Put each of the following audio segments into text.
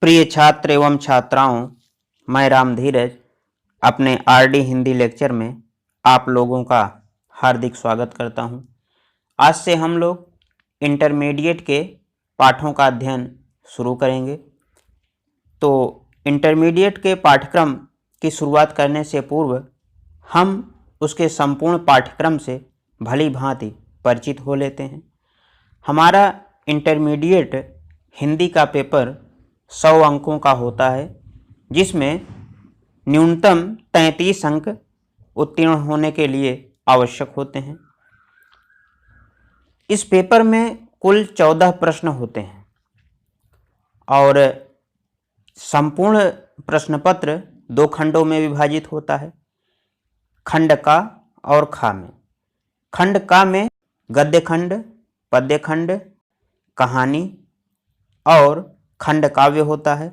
प्रिय छात्र एवं छात्राओं, मैं राम धीरज अपने आरडी हिंदी लेक्चर में आप लोगों का हार्दिक स्वागत करता हूं। आज से हम लोग इंटरमीडिएट के पाठों का अध्ययन शुरू करेंगे। तो इंटरमीडिएट के पाठ्यक्रम की शुरुआत करने से पूर्व हम उसके संपूर्ण पाठ्यक्रम से भली भांति परिचित हो लेते हैं। हमारा इंटरमीडिएट हिंदी का पेपर 100 अंकों का होता है, जिसमें न्यूनतम 33 अंक उत्तीर्ण होने के लिए आवश्यक होते हैं। इस पेपर में कुल 14 प्रश्न होते हैं और संपूर्ण प्रश्न पत्र 2 खंडों में विभाजित होता है, खंड का और खा में। खंड का में गद्य खंड, पद्य खंड, कहानी और खंड काव्य होता है,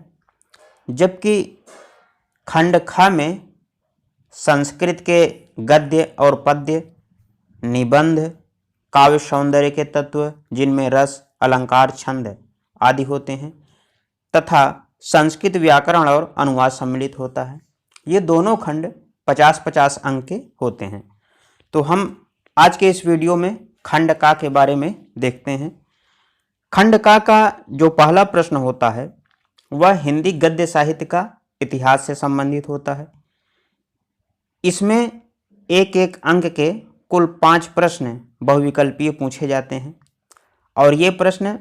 जबकि खंड खा में संस्कृत के गद्य और पद्य, निबंध, काव्य सौंदर्य के तत्व जिनमें रस, अलंकार, छंद आदि होते हैं तथा संस्कृत व्याकरण और अनुवाद सम्मिलित होता है। ये दोनों खंड 50-50 अंक के होते हैं। तो हम आज के इस वीडियो में खंड का के बारे में देखते हैं। खंड का जो पहला प्रश्न होता है वह हिंदी गद्य साहित्य का इतिहास से संबंधित होता है। इसमें एक एक अंक के कुल 5 प्रश्न बहुविकल्पीय पूछे जाते हैं और ये प्रश्न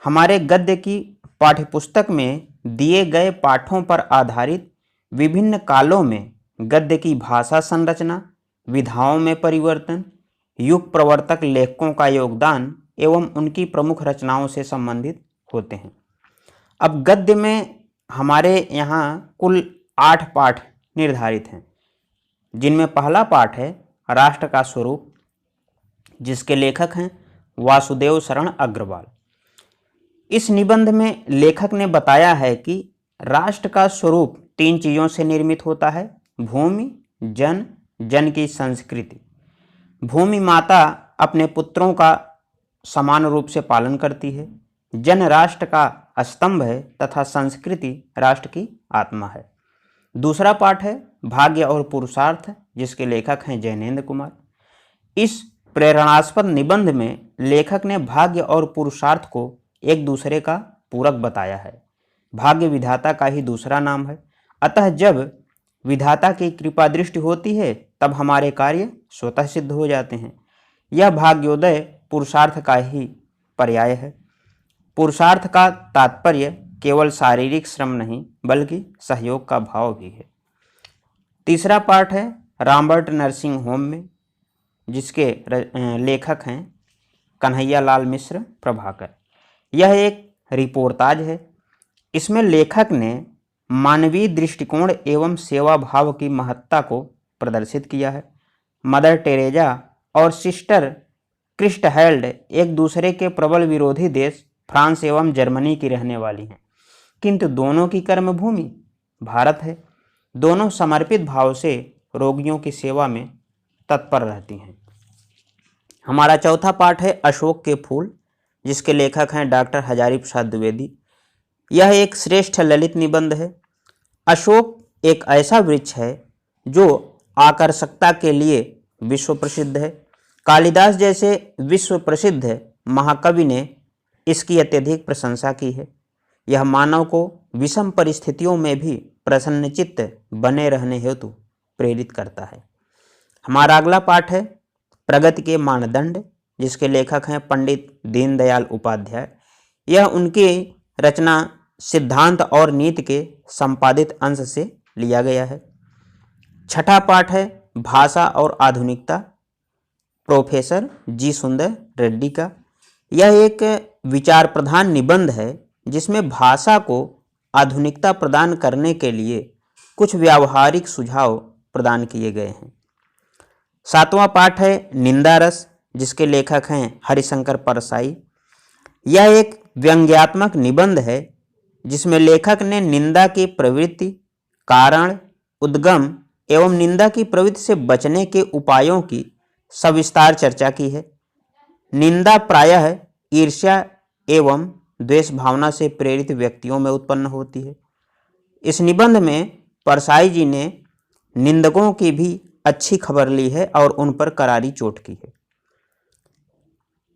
हमारे गद्य की पाठ्यपुस्तक में दिए गए पाठों पर आधारित विभिन्न कालों में गद्य की भाषा संरचना, विधाओं में परिवर्तन, युग प्रवर्तक लेखकों का योगदान एवं उनकी प्रमुख रचनाओं से संबंधित होते हैं। अब गद्य में हमारे यहाँ कुल 8 पाठ निर्धारित हैं, जिनमें पहला पाठ है राष्ट्र का स्वरूप, जिसके लेखक हैं वासुदेव शरण अग्रवाल। इस निबंध में लेखक ने बताया है कि राष्ट्र का स्वरूप 3 चीज़ों से निर्मित होता है: भूमि, जन, जन की संस्कृति। भूमि माता अपने पुत्रों का समान रूप से पालन करती है, जन राष्ट्र का स्तंभ है तथा संस्कृति राष्ट्र की आत्मा है। दूसरा पाठ है भाग्य और पुरुषार्थ, जिसके लेखक हैं जैनेन्द्र कुमार। इस प्रेरणास्पद निबंध में लेखक ने भाग्य और पुरुषार्थ को एक दूसरे का पूरक बताया है। भाग्य विधाता का ही दूसरा नाम है, अतः जब विधाता की कृपा दृष्टि होती है तब हमारे कार्य स्वतः सिद्ध हो जाते हैं। यह भाग्योदय पुरुषार्थ का ही पर्याय है। पुरुषार्थ का तात्पर्य केवल शारीरिक श्रम नहीं बल्कि सहयोग का भाव भी है। तीसरा पाठ है रॉबर्ट नरसिंह होम में, जिसके लेखक हैं कन्हैया लाल मिश्र प्रभाकर। यह एक रिपोर्टाज है। इसमें लेखक ने मानवीय दृष्टिकोण एवं सेवा भाव की महत्ता को प्रदर्शित किया है। मदर टेरेजा और सिस्टर क्रिस्टहेल्ड एक दूसरे के प्रबल विरोधी देश फ्रांस एवं जर्मनी की रहने वाली हैं, किंतु दोनों की कर्मभूमि भारत है। दोनों समर्पित भाव से रोगियों की सेवा में तत्पर रहती हैं। हमारा चौथा पाठ है अशोक के फूल, जिसके लेखक हैं डॉक्टर हजारी प्रसाद द्विवेदी। यह एक श्रेष्ठ ललित निबंध है। अशोक एक ऐसा वृक्ष है जो आकर्षकता के लिए विश्व प्रसिद्ध है। कालिदास जैसे विश्व प्रसिद्ध महाकवि ने इसकी अत्यधिक प्रशंसा की है। यह मानव को विषम परिस्थितियों में भी प्रसन्नचित्त बने रहने हेतु प्रेरित करता है। हमारा अगला पाठ है प्रगति के मानदंड, जिसके लेखक हैं पंडित दीनदयाल उपाध्याय। यह उनकी रचना सिद्धांत और नीति के संपादित अंश से लिया गया है। छठा पाठ है भाषा और आधुनिकता, प्रोफेसर जी सुंदर रेड्डी का। यह एक विचार प्रधान निबंध है, जिसमें भाषा को आधुनिकता प्रदान करने के लिए कुछ व्यावहारिक सुझाव प्रदान किए गए हैं। सातवां पाठ है निंदा रस, जिसके लेखक हैं हरिशंकर परसाई। यह एक व्यंग्यात्मक निबंध है, जिसमें लेखक ने निंदा की प्रवृत्ति, कारण, उद्गम एवं निंदा की प्रवृत्ति से बचने के उपायों की सविस्तार चर्चा की है। निंदा प्रायः ईर्ष्या एवं द्वेष भावना से प्रेरित व्यक्तियों में उत्पन्न होती है। इस निबंध में परसाई जी ने निंदकों की भी अच्छी खबर ली है और उन पर करारी चोट की है।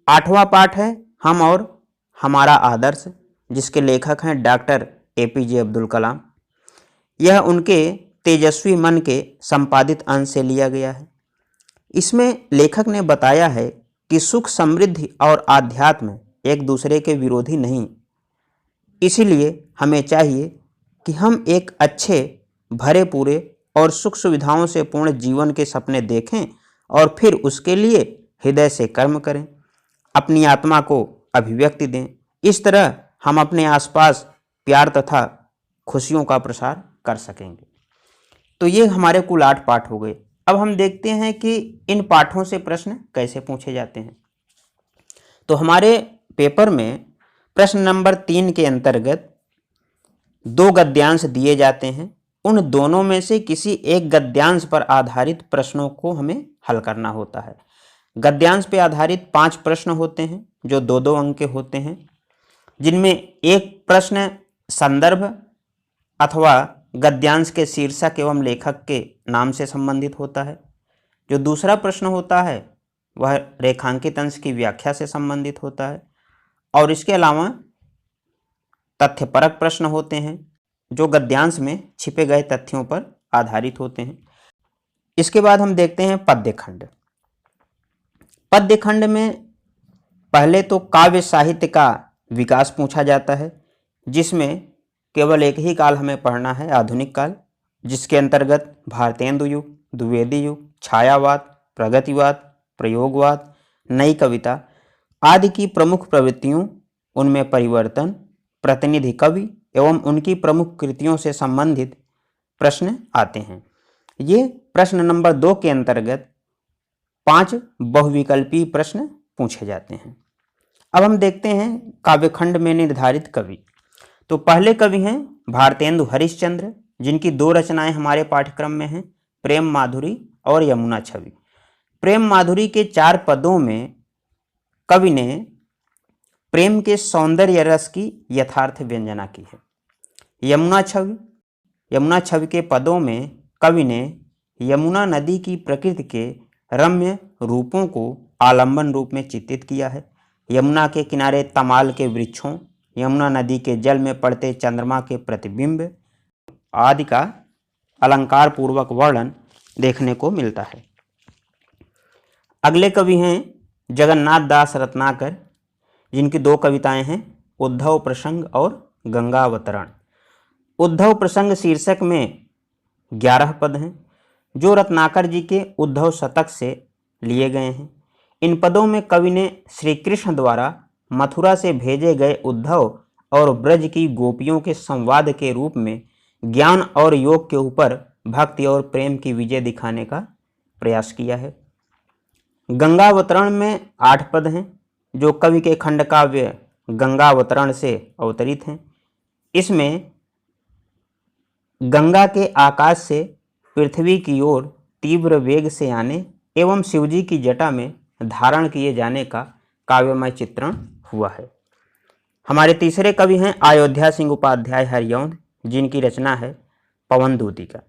8वां पाठ है हम और हमारा आदर्श, जिसके लेखक हैं डॉक्टर APJ अब्दुल कलाम। यह उनके तेजस्वी मन के संपादित अंश से लिया गया है। इसमें लेखक ने बताया है कि सुख, समृद्धि और आध्यात्म एक दूसरे के विरोधी नहीं, इसीलिए हमें चाहिए कि हम एक अच्छे, भरे पूरे और सुख सुविधाओं से पूर्ण जीवन के सपने देखें और फिर उसके लिए हृदय से कर्म करें, अपनी आत्मा को अभिव्यक्ति दें। इस तरह हम अपने आसपास प्यार तथा खुशियों का प्रसार कर सकेंगे। तो ये हमारे कुल 8 पाठ हो गए। अब हम देखते हैं कि इन पाठों से प्रश्न कैसे पूछे जाते हैं। तो हमारे पेपर में प्रश्न नंबर 3 के अंतर्गत 2 गद्यांश दिए जाते हैं। उन दोनों में से किसी एक गद्यांश पर आधारित प्रश्नों को हमें हल करना होता है। गद्यांश पे आधारित 5 प्रश्न होते हैं जो 2-2 अंक के होते हैं, जिनमें एक प्रश्न संदर्भ अथवा गद्यांश के शीर्षक एवं लेखक के नाम से संबंधित होता है। जो दूसरा प्रश्न होता है वह रेखांकित अंश की व्याख्या से संबंधित होता है। और इसके अलावा तथ्यपरक प्रश्न होते हैं जो गद्यांश में छिपे गए तथ्यों पर आधारित होते हैं। इसके बाद हम देखते हैं पद्यखंड। पद्यखंड में पहले तो काव्य साहित्य का विकास पूछा जाता है, जिसमें केवल एक ही काल हमें पढ़ना है, आधुनिक काल, जिसके अंतर्गत भारतेंदु युग, द्विवेदी युग, छायावाद, प्रगतिवाद, प्रयोगवाद, नई कविता आदि की प्रमुख प्रवृत्तियों, उनमें परिवर्तन, प्रतिनिधि कवि एवं उनकी प्रमुख कृतियों से संबंधित प्रश्न आते हैं। ये प्रश्न नंबर 2 के अंतर्गत 5 बहुविकल्पीय प्रश्न पूछे जाते हैं। अब हम देखते हैं काव्यखंड में निर्धारित कवि। तो पहले कवि हैं भारतेंदु हरिश्चंद्र, जिनकी 2 रचनाएं हमारे पाठ्यक्रम में हैं, प्रेम माधुरी और यमुना छवि। प्रेम माधुरी के 4 पदों में कवि ने प्रेम के सौंदर्य रस की यथार्थ व्यंजना की है। यमुना छवि के पदों में कवि ने यमुना नदी की प्रकृति के रम्य रूपों को आलंबन रूप में चित्रित किया है। यमुना के किनारे तमाल के वृक्षों, यमुना नदी के जल में पड़ते चंद्रमा के प्रतिबिंब आदि का अलंकार पूर्वक वर्णन देखने को मिलता है। अगले कवि हैं जगन्नाथ दास रत्नाकर, जिनकी 2 कविताएं हैं, उद्धव प्रसंग और गंगा अवतरण। उद्धव प्रसंग शीर्षक में 11 पद हैं, जो रत्नाकर जी के उद्धव शतक से लिए गए हैं। इन पदों में कवि ने श्री कृष्ण द्वारा मथुरा से भेजे गए उद्धव और ब्रज की गोपियों के संवाद के रूप में ज्ञान और योग के ऊपर भक्ति और प्रेम की विजय दिखाने का प्रयास किया है। गंगावतरण में 8 पद हैं, जो कवि के खंड काव्य गंगावतरण से अवतरित हैं। इसमें गंगा के आकाश से पृथ्वी की ओर तीव्र वेग से आने एवं शिवजी की जटा में धारण किए जाने का काव्यमय चित्रण हुआ है। हमारे तीसरे कवि हैं अयोध्या सिंह उपाध्याय हरियौंध, जिनकी रचना है पवन दूतिका।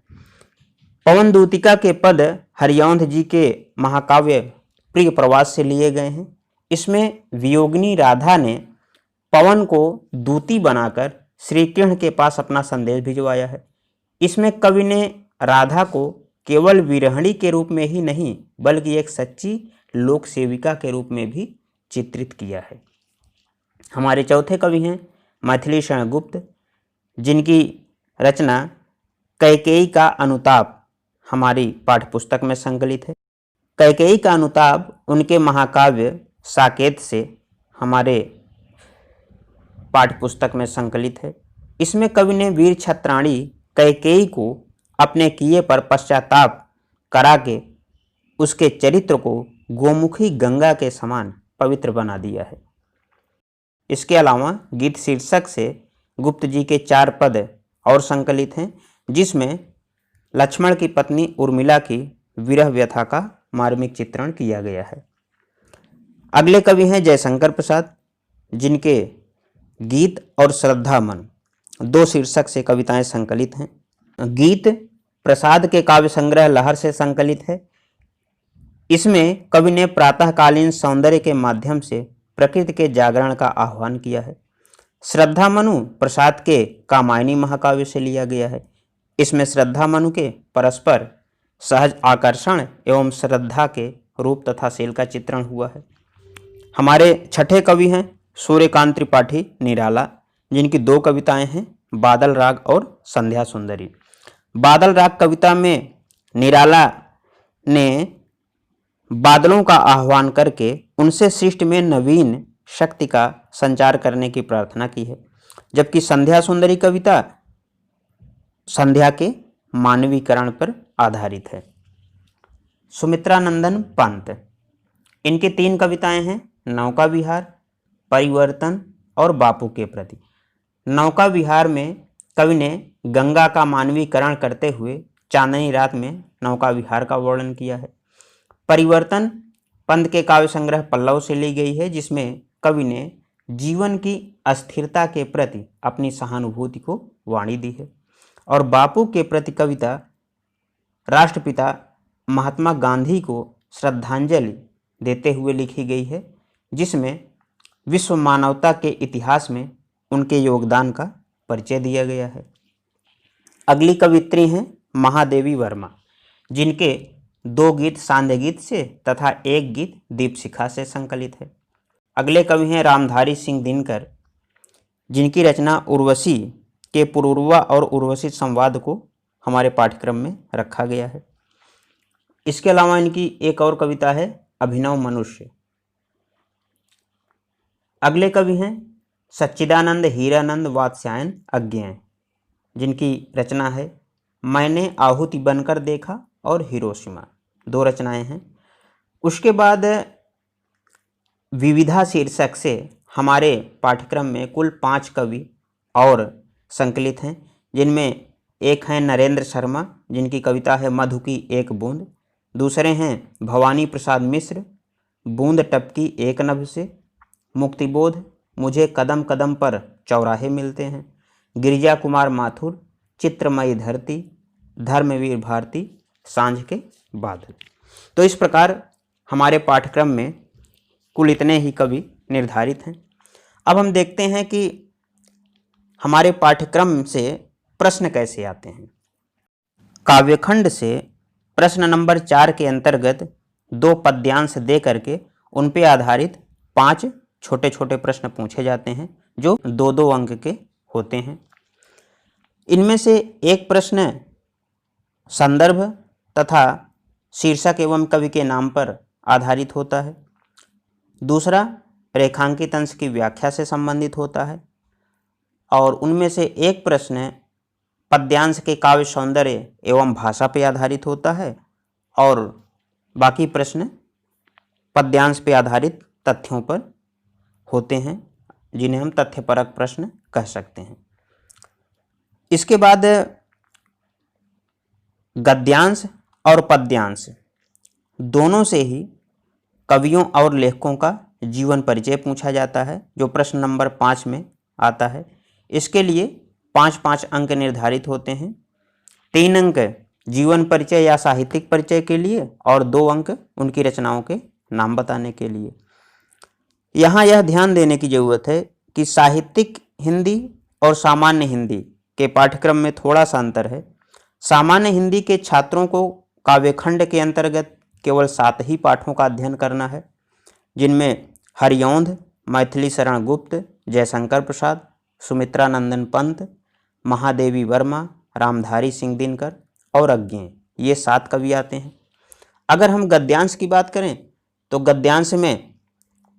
पवन दूतिका के पद हरियौंध जी के महाकाव्य प्रिय प्रवास से लिए गए हैं। इसमें वियोगिनी राधा ने पवन को दूती बनाकर श्री कृष्ण के पास अपना संदेश भिजवाया है। इसमें कवि ने राधा को केवल विरहणी के रूप में ही नहीं, बल्कि एक सच्ची लोक सेविका के रूप में भी चित्रित किया है। हमारे चौथे कवि हैं मैथिली शरण गुप्त, जिनकी रचना कैकेयी का अनुताप हमारी पाठ्यपुस्तक में संकलित है। कैकेयी का अनुताप उनके महाकाव्य साकेत से हमारे पाठ्यपुस्तक में संकलित है। इसमें कवि ने वीर छत्राणी कैकेयी को अपने किए पर पश्चाताप करा के उसके चरित्र को गोमुखी गंगा के समान पवित्र बना दिया है। इसके अलावा गीत शीर्षक से गुप्त जी के 4 पद और संकलित हैं, जिसमें लक्ष्मण की पत्नी उर्मिला की विरह व्यथा का मार्मिक चित्रण किया गया है। अगले कवि हैं जयशंकर प्रसाद, जिनके गीत और श्रद्धा मन, दो शीर्षक से कविताएं संकलित हैं। गीत प्रसाद के काव्य संग्रह लहर से संकलित है। इसमें कवि ने प्रातःकालीन सौंदर्य के माध्यम से प्रकृति के जागरण का आह्वान किया है। श्रद्धा मनु प्रसाद के कामायनी महाकाव्य से लिया गया है। इसमें श्रद्धा मनु के परस्पर सहज आकर्षण एवं श्रद्धा के रूप तथा शील का चित्रण हुआ है। हमारे छठे कवि हैं सूर्यकांत त्रिपाठी निराला, जिनकी दो कविताएं हैं बादल राग और संध्या सुंदरी। बादल राग कविता में निराला ने बादलों का आह्वान करके उनसे सृष्टि में नवीन शक्ति का संचार करने की प्रार्थना की है, जबकि संध्या सुंदरी कविता संध्या के मानवीकरण पर आधारित है। सुमित्रानंदन पंत, इनकी तीन कविताएं हैं नौका विहार, परिवर्तन और बापू के प्रति। नौका विहार में कवि ने गंगा का मानवीकरण करते हुए चांदनी रात में नौका विहार का वर्णन किया है। परिवर्तन पंत के काव्य संग्रह पल्लव से ली गई है, जिसमें कवि ने जीवन की अस्थिरता के प्रति अपनी सहानुभूति को वाणी दी है। और बापू के प्रति कविता राष्ट्रपिता महात्मा गांधी को श्रद्धांजलि देते हुए लिखी गई है, जिसमें विश्व मानवता के इतिहास में उनके योगदान का परिचय दिया गया है। अगली कवित्री हैं महादेवी वर्मा, जिनके दो गीत सांध्य गीत से तथा एक गीत दीपशिखा से संकलित है। अगले कवि हैं रामधारी सिंह दिनकर, जिनकी रचना उर्वशी के पुरूरवा और उर्वशी संवाद को हमारे पाठ्यक्रम में रखा गया है। इसके अलावा इनकी एक और कविता है अभिनव मनुष्य। अगले कवि हैं सच्चिदानंद हीरानंद वात्स्यायन अज्ञेय, जिनकी रचना है मैंने आहुति बनकर देखा और हिरोशिमा, दो रचनाएं हैं। उसके बाद विविधा शीर्षक से हमारे पाठ्यक्रम में कुल 5 कवि और संकलित हैं, जिनमें एक हैं नरेंद्र शर्मा, जिनकी कविता है मधु की एक बूंद। दूसरे हैं भवानी प्रसाद मिश्र, बूंद टपकी एक नभ से, मुक्तिबोध, मुझे कदम कदम पर चौराहे मिलते हैं। गिरिजा कुमार माथुर, चित्रमयी धरती, धर्मवीर भारती, सांझ के बादल। तो इस प्रकार हमारे पाठ्यक्रम में कुल इतने ही कवि निर्धारित हैं। अब हम देखते हैं कि हमारे पाठ्यक्रम से प्रश्न कैसे आते हैं। काव्यखंड से प्रश्न नंबर 4 के अंतर्गत 2 पद्यांश दे करके उन पे आधारित 5 छोटे छोटे प्रश्न पूछे जाते हैं, जो 2-2 अंक के होते हैं। इनमें से एक प्रश्न संदर्भ तथा शीर्षक एवं कवि के नाम पर आधारित होता है। दूसरा रेखांकित अंश की व्याख्या से संबंधित होता है। और उनमें से एक प्रश्न पद्यांश के काव्य सौंदर्य एवं भाषा पर आधारित होता है, और बाकी प्रश्न पद्यांश पर आधारित तथ्यों पर होते हैं, जिन्हें हम तथ्यपरक प्रश्न कह सकते हैं। इसके बाद गद्यांश और पद्यांश दोनों से ही कवियों और लेखकों का जीवन परिचय पूछा जाता है, जो प्रश्न नंबर 5 में आता है। इसके लिए 5-5 अंक निर्धारित होते हैं। 3 अंक जीवन परिचय या साहित्यिक परिचय के लिए और 2 अंक उनकी रचनाओं के नाम बताने के लिए। यहाँ यह ध्यान देने की जरूरत है कि साहित्यिक हिंदी और सामान्य हिंदी के पाठ्यक्रम में थोड़ा सा अंतर है। सामान्य हिंदी के छात्रों को काव्यखंड के अंतर्गत केवल 7 ही पाठों का अध्ययन करना है, जिनमें हरिऔंध, मैथिली शरण गुप्त, जयशंकर प्रसाद, सुमित्रानंदन पंत, महादेवी वर्मा, रामधारी सिंह दिनकर और अज्ञेय, ये 7 कवि आते हैं। अगर हम गद्यांश की बात करें तो गद्यांश में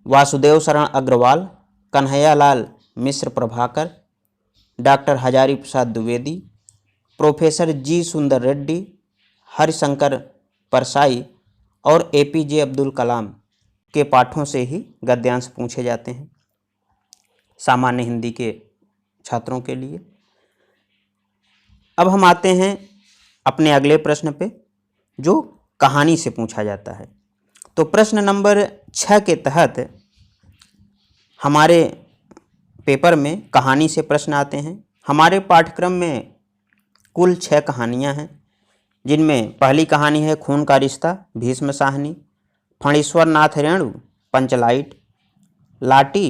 वासुदेव शरण अग्रवाल, कन्हैयालाल मिश्र प्रभाकर, डॉक्टर हजारी प्रसाद द्विवेदी, प्रोफेसर जी सुंदर रेड्डी, हरिशंकर परसाई और APJ अब्दुल कलाम के पाठों से ही गद्यांश पूछे जाते हैं सामान्य हिंदी के छात्रों के लिए। अब हम आते हैं अपने अगले प्रश्न पे, जो कहानी से पूछा जाता है। तो प्रश्न नंबर 6 के तहत हमारे पेपर में कहानी से प्रश्न आते हैं। हमारे पाठ्यक्रम में कुल 6 कहानियाँ हैं, जिनमें पहली कहानी है खून का रिश्ता भीष्म साहनी, फणीश्वर नाथ रेणु पंचलाइट, लाटी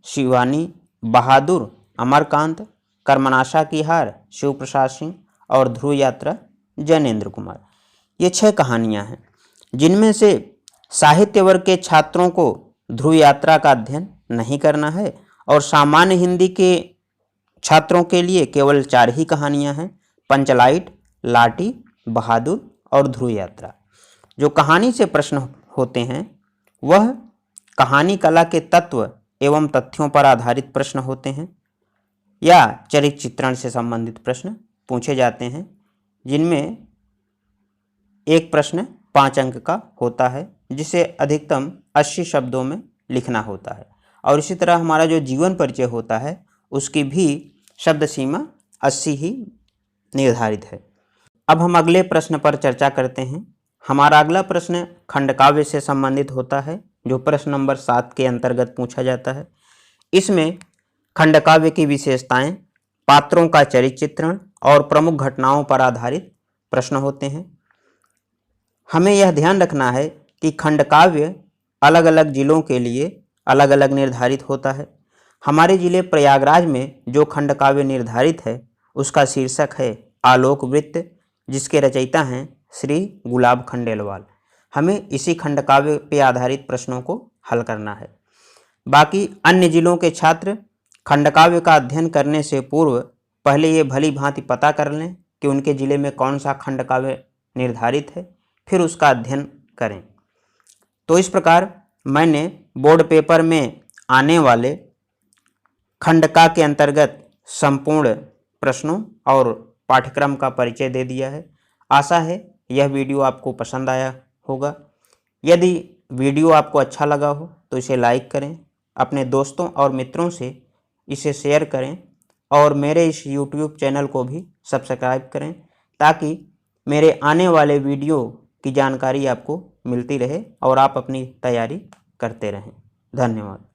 शिवानी, बहादुर अमरकांत, कर्मनाशा की हार शिव प्रसाद सिंह और ध्रुव यात्रा जैनेन्द्र कुमार। ये 6 कहानियाँ हैं, जिनमें से साहित्य वर्ग के छात्रों को ध्रुव यात्रा का अध्ययन नहीं करना है और सामान्य हिंदी के छात्रों के लिए केवल 4 ही कहानियाँ हैं, पंचलाइट, लाटी, बहादुर और ध्रुव यात्रा। जो कहानी से प्रश्न होते हैं वह कहानी कला के तत्व एवं तथ्यों पर आधारित प्रश्न होते हैं या चरित्र चित्रण से संबंधित प्रश्न पूछे जाते हैं, जिनमें एक प्रश्न 5 अंक का होता है, जिसे अधिकतम 80 शब्दों में लिखना होता है। और इसी तरह हमारा जो जीवन परिचय होता है उसकी भी शब्द सीमा 80 ही निर्धारित है। अब हम अगले प्रश्न पर चर्चा करते हैं। हमारा अगला प्रश्न खंडकाव्य से संबंधित होता है, जो प्रश्न नंबर 7 के अंतर्गत पूछा जाता है। इसमें खंडकाव्य की विशेषताएं, पात्रों का चरित्र चित्रण और प्रमुख घटनाओं पर आधारित प्रश्न होते हैं। हमें यह ध्यान रखना है कि खंडकाव्य अलग अलग जिलों के लिए अलग अलग निर्धारित होता है। हमारे जिले प्रयागराज में जो खंडकाव्य निर्धारित है उसका शीर्षक है आलोक वृत्त, जिसके रचयिता हैं श्री गुलाब खंडेलवाल। हमें इसी खंडकाव्य पर आधारित प्रश्नों को हल करना है। बाकी अन्य जिलों के छात्र खंडकाव्य का अध्ययन करने से पूर्व पहले ये भली भांति पता कर लें कि उनके जिले में कौन सा खंडकाव्य निर्धारित है, फिर उसका अध्ययन करें। तो इस प्रकार मैंने बोर्ड पेपर में आने वाले खंडका के अंतर्गत संपूर्ण प्रश्नों और पाठ्यक्रम का परिचय दे दिया है। आशा है यह वीडियो आपको पसंद आया होगा। यदि वीडियो आपको अच्छा लगा हो तो इसे लाइक करें, अपने दोस्तों और मित्रों से इसे शेयर करें और मेरे इस YouTube चैनल को भी सब्सक्राइब करें, ताकि मेरे आने वाले वीडियो की जानकारी आपको मिलती रहे और आप अपनी तैयारी करते रहें। धन्यवाद।